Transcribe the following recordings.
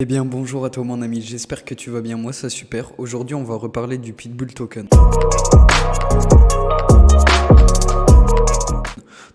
Eh bien bonjour à toi mon ami, j'espère que tu vas bien, moi ça super. Aujourd'hui on va reparler du Pitbull Token.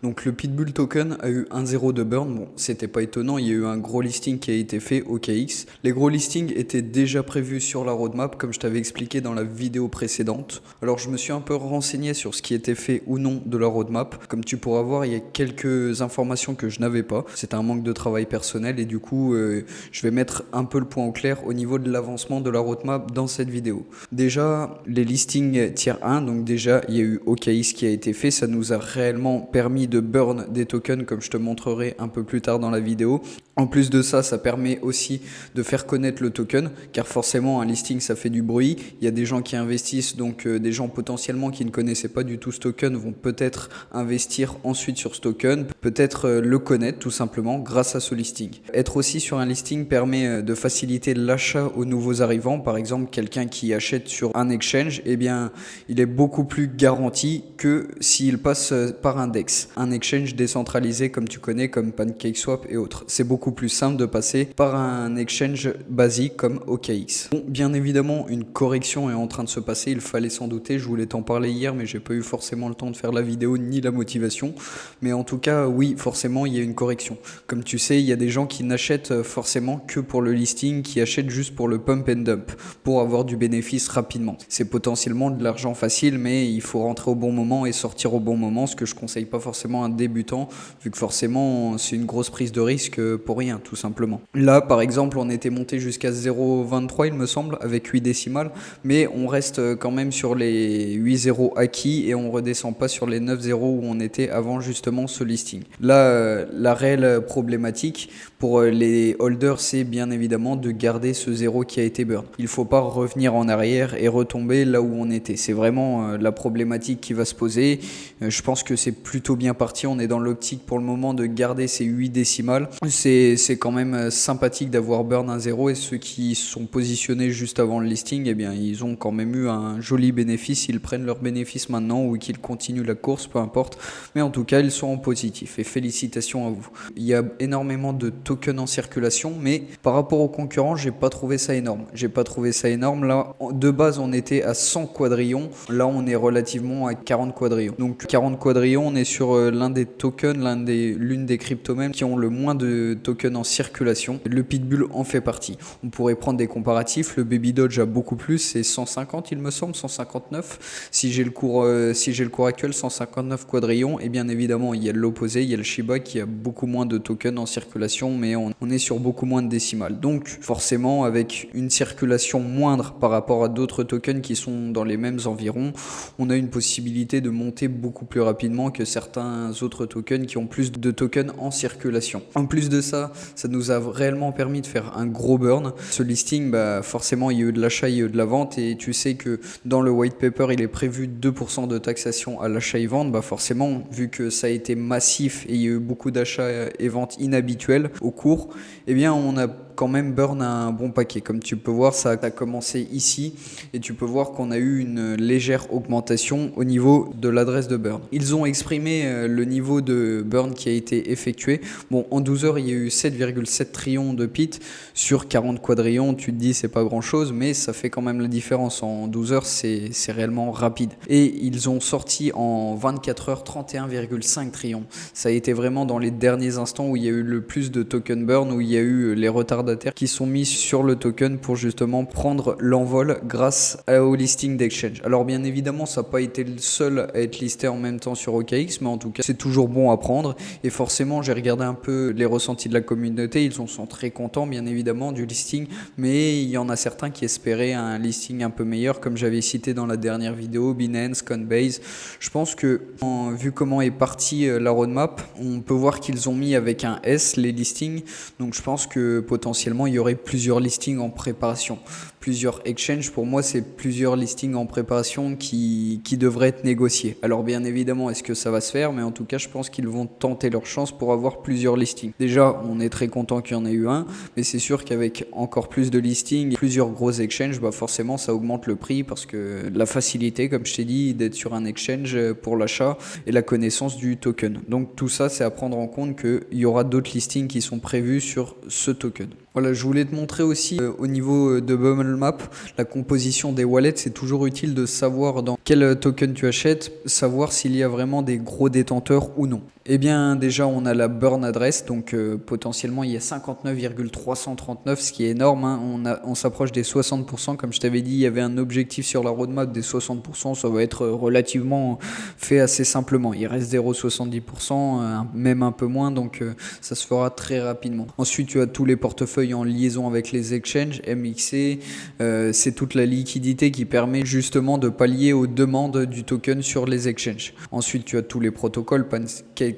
Donc le Pitbull Token a eu 1,0 de burn, bon c'était pas étonnant, il y a eu un gros listing qui a été fait au KX. Les gros listings étaient déjà prévus sur la roadmap comme je t'avais expliqué dans la vidéo précédente. Alors je me suis un peu renseigné sur ce qui était fait ou non de la roadmap. Comme tu pourras voir, il y a quelques informations que je n'avais pas. C'était un manque de travail personnel et du coup je vais mettre un peu le point au clair au niveau de l'avancement de la roadmap dans cette vidéo. Déjà les listings tier 1, donc déjà il y a eu OKX qui a été fait, ça nous a réellement permis de burn des tokens comme je te montrerai un peu plus tard dans la vidéo. En plus de ça, ça permet aussi de faire connaître le token car forcément un listing ça fait du bruit. Il y a des gens qui investissent, donc des gens potentiellement qui ne connaissaient pas du tout ce token vont peut-être investir ensuite sur ce token, peut-être le connaître tout simplement grâce à ce listing. Être aussi sur un listing permet de faciliter l'achat aux nouveaux arrivants. Par exemple, quelqu'un qui achète sur un exchange, eh bien il est beaucoup plus garanti que s'il passe par un DEX. Un exchange décentralisé comme tu connais, comme PancakeSwap et autres. C'est beaucoup plus simple de passer par un exchange basique comme OKX. Bon, bien évidemment, une correction est en train de se passer, il fallait s'en douter, je voulais t'en parler hier, mais j'ai pas eu forcément le temps de faire la vidéo ni la motivation. Mais en tout cas, oui, forcément, il y a une correction. Comme tu sais, il y a des gens qui n'achètent forcément que pour le listing, qui achètent juste pour le pump and dump, pour avoir du bénéfice rapidement. C'est potentiellement de l'argent facile, mais il faut rentrer au bon moment et sortir au bon moment, ce que je conseille pas forcément à un débutant, vu que forcément c'est une grosse prise de risque pour rien, tout simplement. Là, par exemple, on était monté jusqu'à 0,23, il me semble, avec 8 décimales, mais on reste quand même sur les 8 zéros acquis et on redescend pas sur les 9 zéros où on était avant justement ce listing. Là, la réelle problématique pour les holders, c'est bien évidemment de garder ce zéro qui a été burn. Il faut pas revenir en arrière et retomber là où on était. C'est vraiment la problématique qui va se poser. Je pense que c'est plutôt bien parti. On est dans l'optique pour le moment de garder ces 8 décimales. C'est quand même sympathique d'avoir burn un 0 et ceux qui sont positionnés juste avant le listing, eh bien, ils ont quand même eu un joli bénéfice. Ils prennent leur bénéfice maintenant ou qu'ils continuent la course, peu importe. Mais en tout cas, ils sont en positif et félicitations à vous. Il y a énormément de tokens en circulation, mais par rapport aux concurrents, j'ai pas trouvé ça énorme. J'ai pas trouvé ça énorme. Là, de base, on était à 100 quadrillons. Là, on est relativement à 40 quadrillons. Donc 40 quadrillons, on est sur l'un des tokens, l'une des cryptomèmes qui ont le moins de tokens en circulation. Le Pitbull en fait partie. On pourrait prendre des comparatifs. Le Baby Doge a beaucoup plus, c'est 150 il me semble, 159. Si j'ai le cours actuel, 159 quadrillons. Et bien évidemment, il y a l'opposé, il y a le Shiba qui a beaucoup moins de tokens en circulation, mais on est sur beaucoup moins de décimales. Donc forcément, avec une circulation moindre par rapport à d'autres tokens qui sont dans les mêmes environs, on a une possibilité de monter beaucoup plus rapidement que certains autres tokens qui ont plus de tokens en circulation. En plus de ça, ça nous a réellement permis de faire un gros burn. Ce listing, bah forcément, il y a eu de l'achat, il y a eu de la vente et tu sais que dans le white paper, il est prévu 2% de taxation à l'achat et vente. Bah forcément, vu que ça a été massif et il y a eu beaucoup d'achats et ventes inhabituels au cours, eh bien on a quand même burn un bon paquet. Comme tu peux voir, ça a commencé ici et tu peux voir qu'on a eu une légère augmentation au niveau de l'adresse de burn. Ils ont exprimé le niveau de burn qui a été effectué. Bon, en 12 heures, il y a eu 7,7 trillions de pit sur 40 quadrillons. Tu te dis, c'est pas grand chose, mais ça fait quand même la différence. En 12 heures, c'est réellement rapide. Et ils ont sorti en 24 heures 31,5 trillions. Ça a été vraiment dans les derniers instants où il y a eu le plus de token burn, où il y a eu les retardataires qui sont mis sur le token pour justement prendre l'envol grâce au listing d'exchange. Alors bien évidemment, ça n'a pas été le seul à être listé en même temps sur OKX, mais en tout cas, c'est toujours bon à prendre. Et forcément, j'ai regardé un peu les ressentis de la communauté. Ils en sont très contents, bien évidemment, du listing, mais il y en a certains qui espéraient un listing un peu meilleur, comme j'avais cité dans la dernière vidéo, Binance, Coinbase. Je pense que, vu comment est partie la roadmap, on peut voir qu'ils ont mis avec un S les listings. Donc je pense que potentiellement, il y aurait plusieurs listings en préparation. Plusieurs exchanges, pour moi, c'est plusieurs listings en préparation qui devraient être négociés. Alors bien évidemment, est-ce que ça va se faire? Mais en tout cas, je pense qu'ils vont tenter leur chance pour avoir plusieurs listings. Déjà, on est très content qu'il y en ait eu un, mais c'est sûr qu'avec encore plus de listings, plusieurs gros exchanges, bah forcément, ça augmente le prix parce que la facilité, comme je t'ai dit, d'être sur un exchange pour l'achat et la connaissance du token. Donc tout ça, c'est à prendre en compte qu'il y aura d'autres listings qui sont prévus sur ce token. Voilà, je voulais te montrer aussi au niveau de Bubble Map, la composition des wallets. C'est toujours utile de savoir dans quel token tu achètes, savoir s'il y a vraiment des gros détenteurs ou non. Eh bien déjà on a la burn adresse, donc potentiellement il y a 59,339, ce qui est énorme, hein. On s'approche des 60%, comme je t'avais dit il y avait un objectif sur la roadmap des 60%, ça va être relativement fait assez simplement, il reste 0,70%, même un peu moins, donc ça se fera très rapidement. Ensuite tu as tous les portefeuilles en liaison avec les exchanges, MXC, c'est toute la liquidité qui permet justement de pallier aux demandes du token sur les exchanges. Ensuite tu as tous les protocoles, PancakeSwap,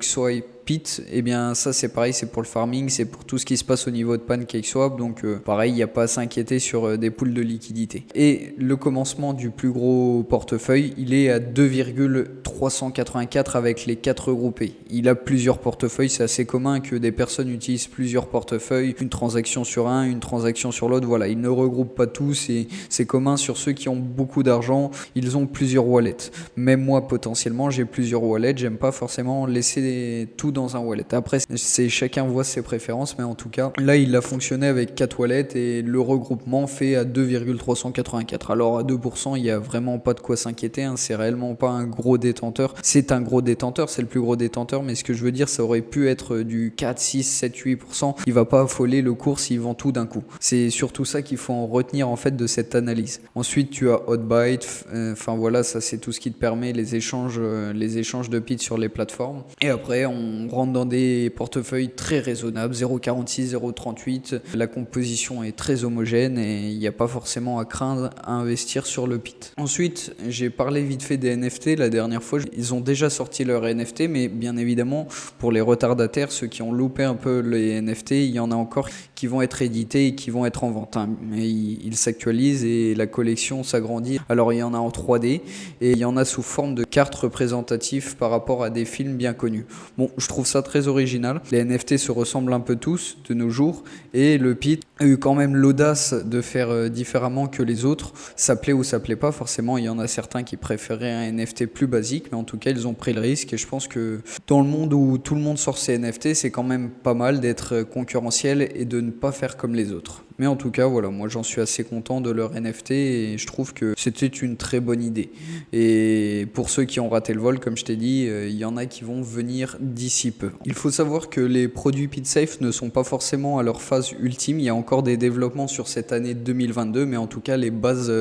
Pit, et bien ça c'est pareil, c'est pour le farming, c'est pour tout ce qui se passe au niveau de PancakeSwap, donc pareil, il n'y a pas à s'inquiéter sur des pools de liquidité. Et le commencement du plus gros portefeuille, il est à 2,384 avec les 4 regroupés. Il a plusieurs portefeuilles, c'est assez commun que des personnes utilisent plusieurs portefeuilles, une transaction sur un, une transaction sur l'autre, voilà, ils ne regroupent pas tous et c'est commun sur ceux qui ont beaucoup d'argent, ils ont plusieurs wallets. Même moi potentiellement j'ai plusieurs wallets, j'aime pas forcément laisser tout dans un wallet. Après, chacun voit ses préférences, mais en tout cas, là, il a fonctionné avec 4 wallets et le regroupement fait à 2,384. Alors, à 2%, il n'y a vraiment pas de quoi s'inquiéter, hein. C'est réellement pas un gros détenteur. C'est un gros détenteur, c'est le plus gros détenteur, mais ce que je veux dire, ça aurait pu être du 4, 6, 7, 8%. Il va pas affoler le cours s'il vend tout d'un coup. C'est surtout ça qu'il faut en retenir, en fait, de cette analyse. Ensuite, tu as Hotbyte. Enfin, voilà, ça, c'est tout ce qui te permet les échanges de PIT sur les plateformes. Et après, on rentre dans des portefeuilles très raisonnables, 0,46, 0,38. La composition est très homogène et il n'y a pas forcément à craindre à investir sur le PIT. Ensuite, j'ai parlé vite fait des NFT la dernière fois. Ils ont déjà sorti leur NFT, mais bien évidemment, pour les retardataires, ceux qui ont loupé un peu les NFT, il y en a encore qui vont être édités et qui vont être en vente, hein. Mais ils s'actualisent et la collection s'agrandit. Alors, il y en a en 3D et il y en a sous forme de cartes représentatives par rapport à des films bien connus. Bon, je trouve ça très original. Les NFT se ressemblent un peu tous de nos jours et le PIT a eu quand même l'audace de faire différemment que les autres. Ça plaît ou ça plaît pas, forcément il y en a certains qui préféraient un NFT plus basique, mais en tout cas ils ont pris le risque et je pense que dans le monde où tout le monde sort ses NFT, c'est quand même pas mal d'être concurrentiel et de ne pas faire comme les autres. Mais en tout cas, voilà, moi j'en suis assez content de leur NFT et je trouve que c'était une très bonne idée. Et pour ceux qui ont raté le vol, comme je t'ai dit, il y en a qui vont venir d'ici peu. Il faut savoir que les produits PitSafe ne sont pas forcément à leur phase ultime. Il y a encore des développements sur cette année 2022, mais en tout cas les bases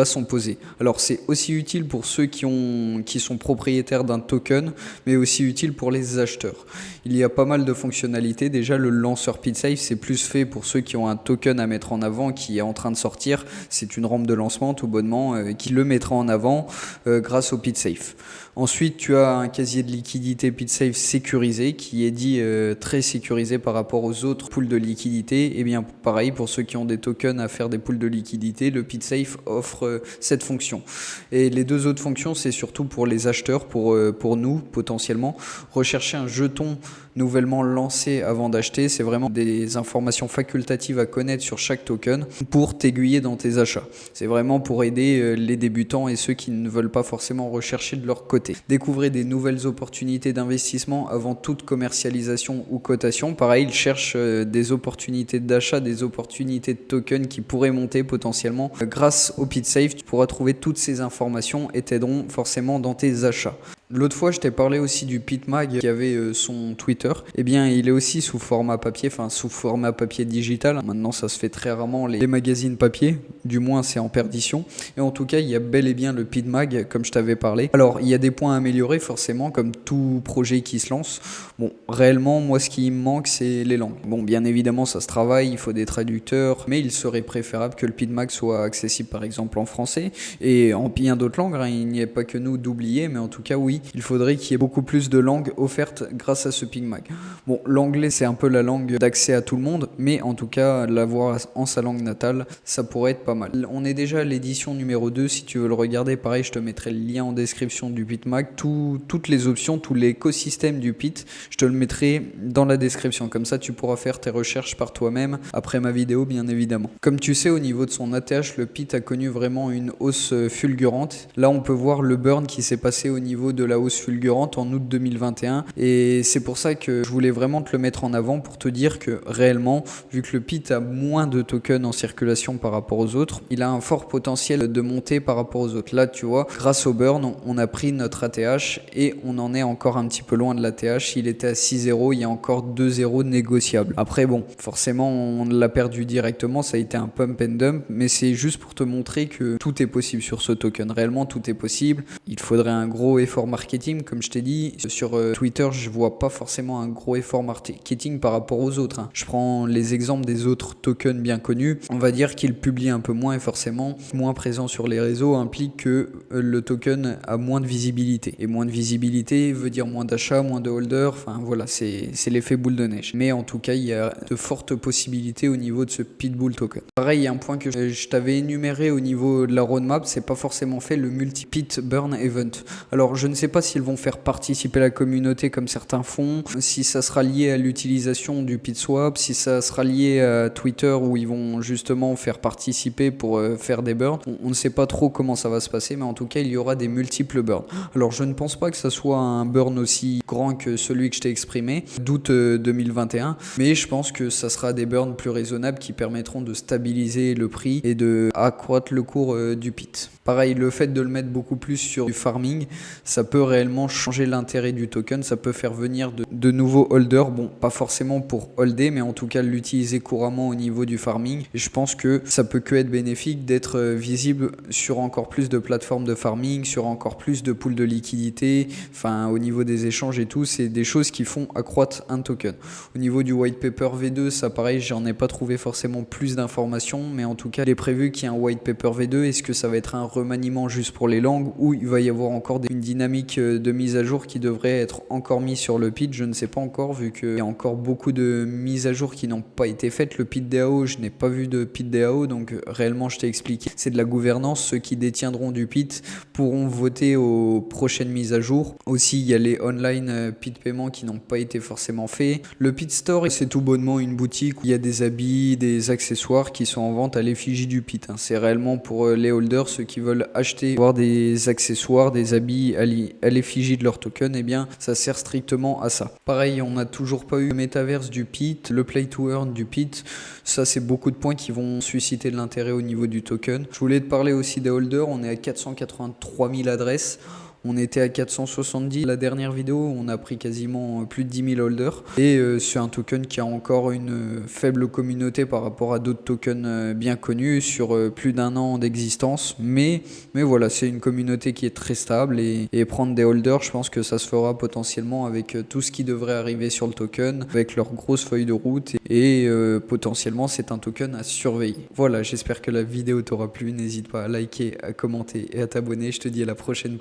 sont posées. Alors c'est aussi utile pour ceux qui sont propriétaires d'un token, mais aussi utile pour les acheteurs. Il y a pas mal de fonctionnalités. Déjà, le lanceur PitSafe, c'est plus fait pour ceux qui ont un token à mettre en avant qui est en train de sortir. C'est une rampe de lancement tout bonnement qui le mettra en avant grâce au PitSafe. Ensuite, tu as un casier de liquidité PitSafe sécurisé qui est dit très sécurisé par rapport aux autres pools de liquidité. Et bien pareil, pour ceux qui ont des tokens à faire des pools de liquidité, le PitSafe offre cette fonction. Et les deux autres fonctions, c'est surtout pour les acheteurs, pour nous potentiellement. Rechercher un jeton nouvellement lancé avant d'acheter, c'est vraiment des informations facultatives à connaître sur chaque token pour t'aiguiller dans tes achats. C'est vraiment pour aider les débutants et ceux qui ne veulent pas forcément rechercher de leur côté. Découvrez des nouvelles opportunités d'investissement avant toute commercialisation ou cotation. Pareil, ils cherchent des opportunités d'achat, des opportunités de tokens qui pourraient monter potentiellement. Grâce au PitSafe, tu pourras trouver toutes ces informations et t'aideront forcément dans tes achats. L'autre fois, je t'ai parlé aussi du PitMag qui avait son Twitter. Eh bien, il est aussi sous format papier, enfin sous format papier digital. Maintenant, ça se fait très rarement les magazines papier, du moins c'est en perdition. Et en tout cas, il y a bel et bien le PitMag, comme je t'avais parlé. Alors, il y a des points à améliorer forcément, comme tout projet qui se lance. Bon, réellement, moi, ce qui me manque, c'est les langues. Bon, bien évidemment, ça se travaille, il faut des traducteurs, mais il serait préférable que le PitMag soit accessible, par exemple, en français et en bien d'autres langues, hein. Il n'y a pas que nous d'oublier, mais en tout cas, oui, il faudrait qu'il y ait beaucoup plus de langues offertes grâce à ce PitMag. Bon, l'anglais, c'est un peu la langue d'accès à tout le monde, mais en tout cas, l'avoir en sa langue natale, ça pourrait être pas mal. On est déjà à l'édition numéro 2, si tu veux le regarder, pareil, je te mettrai le lien en description du PitMag, toutes les options, tout l'écosystème du Pit, je te le mettrai dans la description, comme ça tu pourras faire tes recherches par toi-même, après ma vidéo bien évidemment. Comme tu sais, au niveau de son ATH, le Pit a connu vraiment une hausse fulgurante. Là, on peut voir le burn qui s'est passé au niveau de de la hausse fulgurante en août 2021 et c'est pour ça que je voulais vraiment te le mettre en avant pour te dire que réellement, vu que le PIT a moins de tokens en circulation par rapport aux autres, il a un fort potentiel de monter par rapport aux autres. Là, tu vois, grâce au burn, on a pris notre ATH et on en est encore un petit peu loin de l'ATH. Il était à 6,0, il y a encore 2,0 négociables. Après, bon, forcément, on l'a perdu directement, ça a été un pump and dump, mais c'est juste pour te montrer que tout est possible sur ce token. Réellement, tout est possible. Il faudrait un gros effort marketing, comme je t'ai dit. Sur Twitter, je vois pas forcément un gros effort marketing par rapport aux autres. Je prends les exemples des autres tokens bien connus. On va dire qu'ils publient un peu moins et forcément, moins présent sur les réseaux implique que le token a moins de visibilité. Et moins de visibilité veut dire moins d'achats, moins de holders. Enfin voilà, c'est l'effet boule de neige. Mais en tout cas, il y a de fortes possibilités au niveau de ce Pitbull token. Pareil, il y a un point que je t'avais énuméré au niveau de la roadmap, c'est pas forcément fait le multi-pit burn event. Alors je ne sais pas s'ils vont faire participer la communauté comme certains font, si ça sera lié à l'utilisation du pit swap, si ça sera lié à Twitter où ils vont justement faire participer pour faire des burns. On ne sait pas trop comment ça va se passer, mais en tout cas il y aura des multiples burns. Alors je ne pense pas que ça soit un burn aussi grand que celui que je t'ai exprimé d'août 2021, mais je pense que ça sera des burns plus raisonnables qui permettront de stabiliser le prix et de accroître le cours du pit. Pareil, le fait de le mettre beaucoup plus sur du farming, ça peut réellement changer l'intérêt du token, ça peut faire venir de nouveaux holders, bon pas forcément pour holder, mais en tout cas l'utiliser couramment au niveau du farming. Et je pense que ça peut que être bénéfique d'être visible sur encore plus de plateformes de farming, sur encore plus de pools de liquidité, enfin au niveau des échanges et tout, c'est des choses qui font accroître un token. Au niveau du white paper V2, ça pareil, j'en ai pas trouvé forcément plus d'informations, mais en tout cas il est prévu qu'il y ait un white paper V2. Est-ce que ça va être un remaniement juste pour les langues ou il va y avoir encore une dynamique de mise à jour qui devrait être encore mise sur le PIT? Je ne sais pas encore, vu qu'il y a encore beaucoup de mises à jour qui n'ont pas été faites. Le PIT DAO, je n'ai pas vu de PIT DAO, donc réellement je t'ai expliqué, c'est de la gouvernance. Ceux qui détiendront du PIT pourront voter aux prochaines mises à jour. Aussi il y a les online PIT paiement qui n'ont pas été forcément faits. Le PIT Store, c'est tout bonnement une boutique où il y a des habits, des accessoires qui sont en vente à l'effigie du PIT. C'est réellement pour les holders, ceux qui veulent acheter, voir des accessoires, des habits à l'effigie de leur token, et bien ça sert strictement à ça. Pareil, on n'a toujours pas eu le métaverse du PIT, le play to earn du PIT. Ça, c'est beaucoup de points qui vont susciter de l'intérêt au niveau du token. Je voulais te parler aussi des holders. On est à 483 000 adresses. On était à 470 la dernière vidéo, on a pris quasiment plus de 10 000 holders. Et c'est un token qui a encore une faible communauté par rapport à d'autres tokens bien connus sur plus d'1 an d'existence. Mais voilà, c'est une communauté qui est très stable et prendre des holders, je pense que ça se fera potentiellement avec tout ce qui devrait arriver sur le token, avec leur grosse feuille de route et potentiellement c'est un token à surveiller. Voilà, j'espère que la vidéo t'aura plu, n'hésite pas à liker, à commenter et à t'abonner. Je te dis à la prochaine.